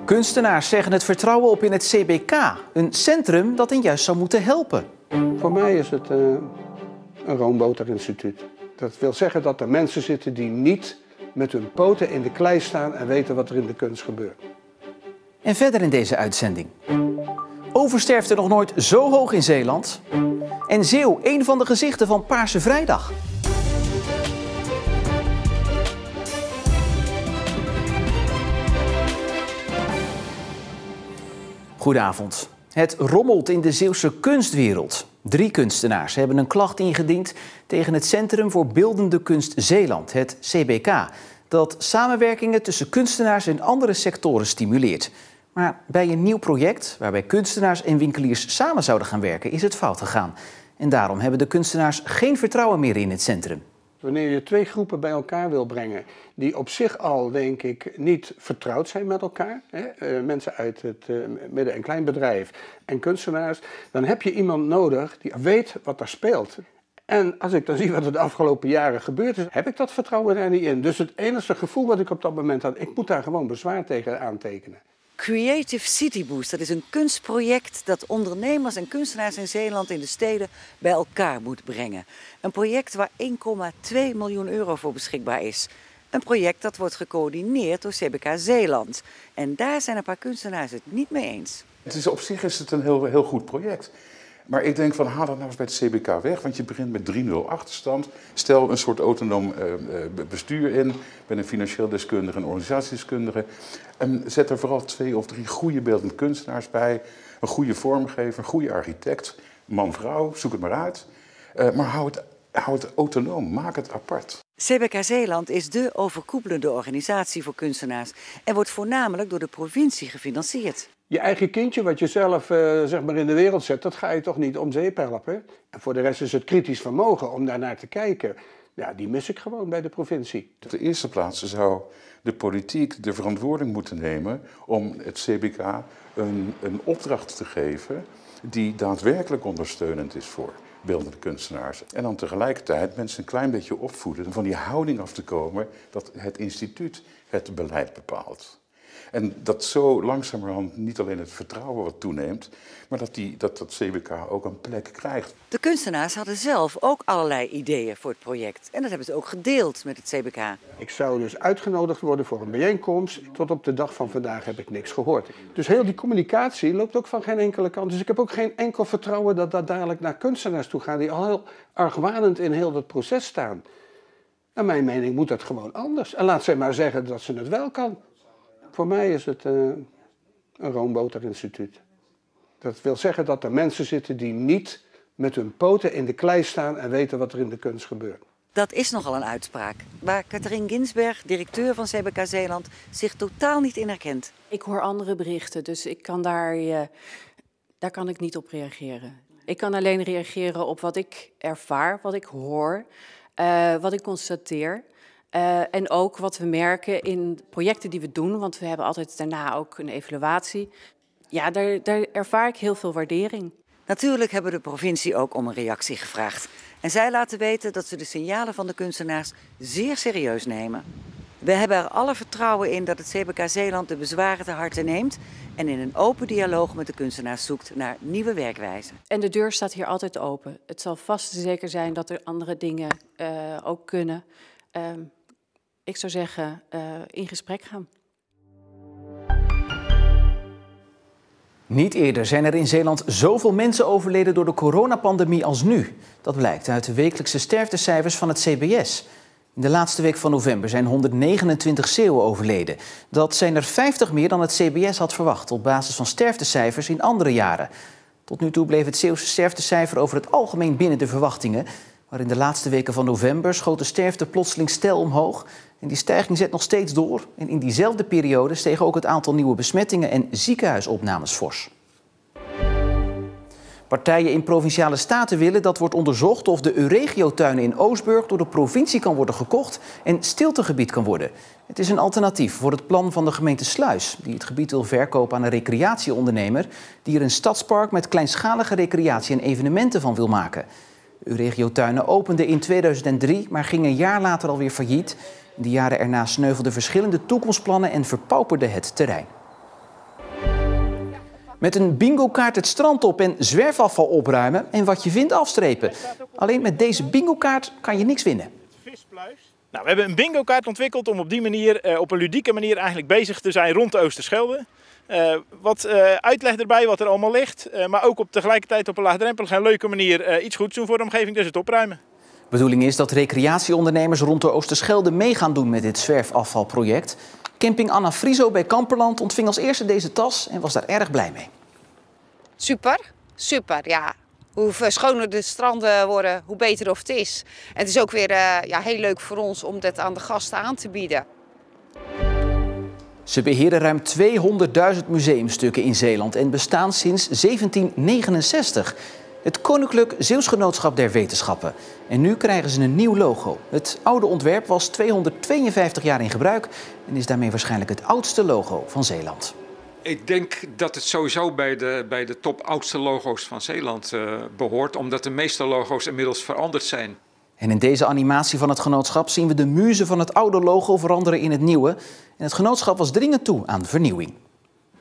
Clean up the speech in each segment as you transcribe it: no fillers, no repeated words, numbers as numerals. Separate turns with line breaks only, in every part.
Kunstenaars zeggen het vertrouwen op in het CBK, een centrum dat hen juist zou moeten helpen.
Voor mij is het een roomboter-instituut. Dat wil zeggen dat er mensen zitten die niet met hun poten in de klei staan en weten wat er in de kunst gebeurt.
En verder in deze uitzending. Oversterfte nog nooit zo hoog in Zeeland. En Zeeuw, een van de gezichten van Paarse Vrijdag. Goedenavond. Het rommelt in de Zeeuwse kunstwereld. 3 kunstenaars hebben een klacht ingediend tegen het Centrum voor Beeldende Kunst Zeeland, het CBK, dat samenwerkingen tussen kunstenaars en andere sectoren stimuleert. Maar bij een nieuw project, waarbij kunstenaars en winkeliers samen zouden gaan werken, is het fout gegaan. En daarom hebben de kunstenaars geen vertrouwen meer in het centrum.
Wanneer je 2 groepen bij elkaar wil brengen, die op zich al, denk ik, niet vertrouwd zijn met elkaar, mensen uit het midden- en kleinbedrijf en kunstenaars, dan heb je iemand nodig die weet wat er speelt. En als ik dan zie wat er de afgelopen jaren gebeurd is, heb ik dat vertrouwen er niet in. Dus het enige gevoel wat ik op dat moment had, ik moet daar gewoon bezwaar tegen aantekenen.
Creative City Boost, dat is een kunstproject dat ondernemers en kunstenaars in Zeeland in de steden bij elkaar moet brengen. Een project waar 1,2 miljoen euro voor beschikbaar is. Een project dat wordt gecoördineerd door CBK Zeeland. En daar zijn een paar kunstenaars het niet mee eens.
Op zich is het een heel goed project. Maar ik denk van haal dat nou eens bij het CBK weg, want je begint met 3-0 achterstand. Stel een soort autonoom bestuur in, met een financieel deskundige en organisatiedeskundige. En zet er vooral 2 of 3 goede beeldende kunstenaars bij. Een goede vormgever, een goede architect, man-vrouw, zoek het maar uit. Maar hou het autonoom, maak het apart.
CBK Zeeland is de overkoepelende organisatie voor kunstenaars en wordt voornamelijk door de provincie gefinancierd.
Je eigen kindje, wat je zelf zeg maar in de wereld zet, dat ga je toch niet om zeep helpen. En voor de rest is het kritisch vermogen om daarnaar te kijken. Ja, die mis ik gewoon bij de provincie.
Op de eerste plaats zou de politiek de verantwoording moeten nemen om het CBK een opdracht te geven die daadwerkelijk ondersteunend is voor beeldende kunstenaars. En dan tegelijkertijd mensen een klein beetje opvoeden om van die houding af te komen dat het instituut het beleid bepaalt. En dat zo langzamerhand niet alleen het vertrouwen wat toeneemt, maar dat CBK ook een plek krijgt.
De kunstenaars hadden zelf ook allerlei ideeën voor het project. En dat hebben ze ook gedeeld met het CBK.
Ik zou dus uitgenodigd worden voor een bijeenkomst. Tot op de dag van vandaag heb ik niks gehoord. Dus heel die communicatie loopt ook van geen enkele kant. Dus ik heb ook geen enkel vertrouwen dat dat dadelijk naar kunstenaars toe gaat die al heel argwanend in heel dat proces staan. Naar mijn mening moet dat gewoon anders. En laat zij maar zeggen dat ze het wel kan. Voor mij is het een roomboter-instituut. Dat wil zeggen dat er mensen zitten die niet met hun poten in de klei staan en weten wat er in de kunst gebeurt.
Dat is nogal een uitspraak, waar Catherine Ginsberg, directeur van CBK Zeeland, zich totaal niet in herkent.
Ik hoor andere berichten, dus ik kan daar kan ik niet op reageren. Ik kan alleen reageren op wat ik ervaar, wat ik hoor, wat ik constateer. En ook wat we merken in projecten die we doen, want we hebben altijd daarna ook een evaluatie. Ja, daar ervaar ik heel veel waardering.
Natuurlijk hebben we de provincie ook om een reactie gevraagd. En zij laten weten dat ze de signalen van de kunstenaars zeer serieus nemen. We hebben er alle vertrouwen in dat het CBK Zeeland de bezwaren te harte neemt en in een open dialoog met de kunstenaars zoekt naar nieuwe werkwijzen.
En de deur staat hier altijd open. Het zal vast en zeker zijn dat er andere dingen ook kunnen. Ik zou zeggen, in gesprek gaan.
Niet eerder zijn er in Zeeland zoveel mensen overleden door de coronapandemie als nu. Dat blijkt uit de wekelijkse sterftecijfers van het CBS. In de laatste week van november zijn 129 Zeeuwen overleden. Dat zijn er 50 meer dan het CBS had verwacht op basis van sterftecijfers in andere jaren. Tot nu toe bleef het Zeeuwse sterftecijfer over het algemeen binnen de verwachtingen. Maar in de laatste weken van november schoot de sterfte plotseling steil omhoog. En die stijging zet nog steeds door. En in diezelfde periode steeg ook het aantal nieuwe besmettingen en ziekenhuisopnames fors. Partijen in provinciale staten willen dat wordt onderzocht of de Euregio-tuinen in Oostburg door de provincie kan worden gekocht en stiltegebied kan worden. Het is een alternatief voor het plan van de gemeente Sluis, die het gebied wil verkopen aan een recreatieondernemer die er een stadspark met kleinschalige recreatie en evenementen van wil maken. Euregio-tuinen openden in 2003, maar gingen een jaar later alweer failliet. In de jaren erna sneuvelden verschillende toekomstplannen en verpauperde het terrein. Met een bingo-kaart het strand op en zwerfafval opruimen en wat je vindt afstrepen. Alleen met deze bingo-kaart kan je niks winnen.
Nou, we hebben een bingo-kaart ontwikkeld om op die manier, op een ludieke manier eigenlijk bezig te zijn rond de Oosterschelde. Wat uitleg erbij wat er allemaal ligt, maar ook tegelijkertijd op een laagdrempelige en leuke manier iets goeds doen voor de omgeving, dus het opruimen.
De bedoeling is dat recreatieondernemers rond de Oosterschelde mee gaan doen met dit zwerfafvalproject. Camping Anna Friso bij Kamperland ontving als eerste deze tas en was daar erg blij mee.
Super, ja. Hoe schoner de stranden worden, hoe beter of het is. En het is ook weer heel leuk voor ons om dat aan de gasten aan te bieden.
Ze beheren ruim 200.000 museumstukken in Zeeland en bestaan sinds 1769. Het Koninklijk Zeeuws Genootschap der Wetenschappen. En nu krijgen ze een nieuw logo. Het oude ontwerp was 252 jaar in gebruik en is daarmee waarschijnlijk het oudste logo van Zeeland.
Ik denk dat het sowieso bij de top oudste logo's van Zeeland behoort, omdat de meeste logo's inmiddels veranderd zijn.
En in deze animatie van het genootschap zien we de muze van het oude logo veranderen in het nieuwe. En het genootschap was dringend toe aan vernieuwing.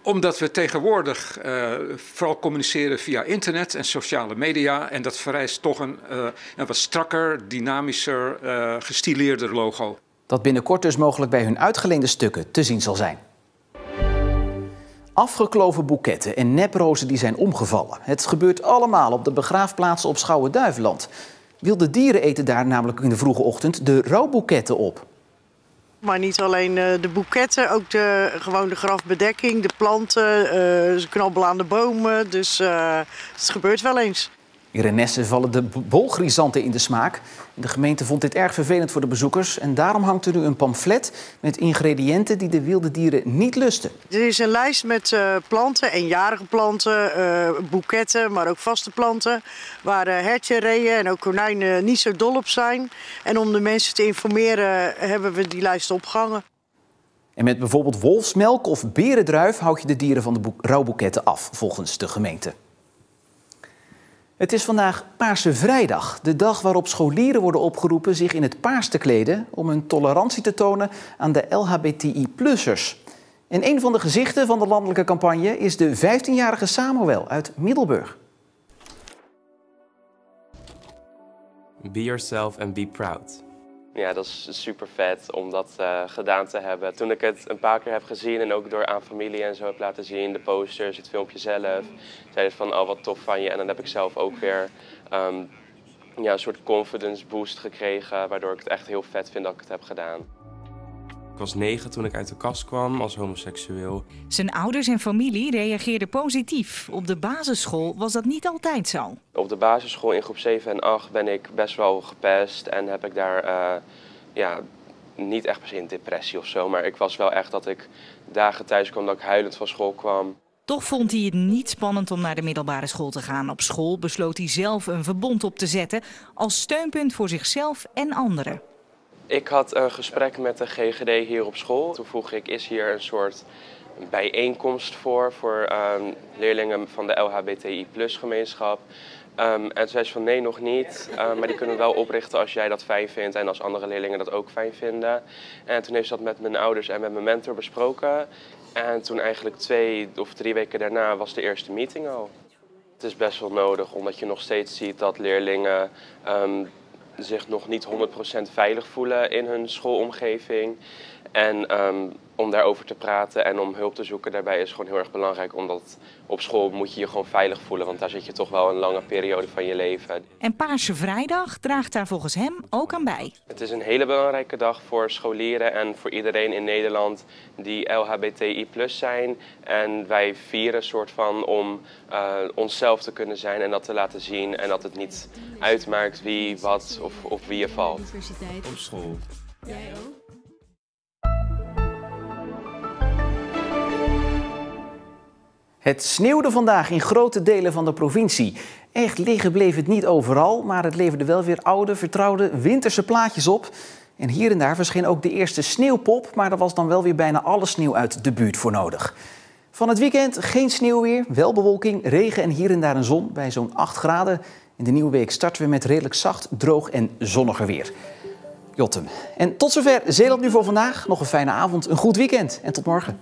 Omdat we tegenwoordig vooral communiceren via internet en sociale media. En dat vereist toch een wat strakker, dynamischer, gestileerder logo.
Dat binnenkort dus mogelijk bij hun uitgeleende stukken te zien zal zijn. Afgekloven boeketten en neprozen die zijn omgevallen. Het gebeurt allemaal op de begraafplaatsen op Schouwen-Duiveland. Wilde dieren eten daar namelijk in de vroege ochtend de rouwboeketten op.
Maar niet alleen de boeketten, ook gewoon de grafbedekking, de planten, ze knabbelen aan de bomen. Dus het gebeurt wel eens.
In Renesse vallen de bolgrisanten in de smaak. De gemeente vond dit erg vervelend voor de bezoekers. En daarom hangt er nu een pamflet met ingrediënten die de wilde dieren niet lusten.
Er is een lijst met planten, eenjarige planten, boeketten, maar ook vaste planten. Waar hertje, reeën en ook konijnen niet zo dol op zijn. En om de mensen te informeren hebben we die lijst opgehangen.
En met bijvoorbeeld wolfsmelk of berendruif houd je de dieren van de rouwboeketten af, volgens de gemeente. Het is vandaag Paarse Vrijdag, de dag waarop scholieren worden opgeroepen zich in het paars te kleden om hun tolerantie te tonen aan de LHBTI-plussers. En een van de gezichten van de landelijke campagne is de 15-jarige Samuel uit Middelburg.
Be yourself and be proud.
Ja, dat is super vet om dat gedaan te hebben. Toen ik het een paar keer heb gezien en ook door aan familie en zo heb laten zien, de posters, het filmpje zelf, zeiden van oh wat tof van je. En dan heb ik zelf ook weer een soort confidence boost gekregen, waardoor ik het echt heel vet vind dat ik het heb gedaan.
Ik was 9 toen ik uit de kast kwam als homoseksueel.
Zijn ouders en familie reageerden positief. Op de basisschool was dat niet altijd zo.
Op de basisschool in groep 7 en 8 ben ik best wel gepest en heb ik daar niet echt per se in depressie of zo. Maar ik was wel echt dat ik dagen thuis kwam dat ik huilend van school kwam.
Toch vond hij het niet spannend om naar de middelbare school te gaan. Op school besloot hij zelf een verbond op te zetten als steunpunt voor zichzelf en anderen.
Ik had een gesprek met de GGD hier op school. Toen vroeg ik, is hier een soort bijeenkomst voor leerlingen van de LHBTI+-gemeenschap? En toen zei ze van nee, nog niet. Maar die kunnen we wel oprichten als jij dat fijn vindt en als andere leerlingen dat ook fijn vinden. En toen heeft ze dat met mijn ouders en met mijn mentor besproken. En toen eigenlijk 2 of 3 weken daarna was de eerste meeting al. Het is best wel nodig, omdat je nog steeds ziet dat leerlingen zich nog niet 100% veilig voelen in hun schoolomgeving. En om daarover te praten en om hulp te zoeken daarbij is gewoon heel erg belangrijk. Omdat op school moet je je gewoon veilig voelen, want daar zit je toch wel een lange periode van je leven.
En Paarse Vrijdag draagt daar volgens hem ook aan bij.
Het is een hele belangrijke dag voor scholieren en voor iedereen in Nederland die LHBTI+ zijn. En wij vieren soort van om onszelf te kunnen zijn en dat te laten zien. En dat het niet uitmaakt wie, wat of wie je valt.
Op school.
Jij ook?
Het sneeuwde vandaag in grote delen van de provincie. Echt liggen bleef het niet overal, maar het leverde wel weer oude, vertrouwde winterse plaatjes op. En hier en daar verscheen ook de eerste sneeuwpop, maar er was dan wel weer bijna alle sneeuw uit de buurt voor nodig. Van het weekend geen sneeuwweer, wel bewolking, regen en hier en daar een zon bij zo'n 8 graden. In de nieuwe week starten we met redelijk zacht, droog en zonniger weer. Jotem. En tot zover Zeeland nu voor vandaag. Nog een fijne avond, een goed weekend en tot morgen.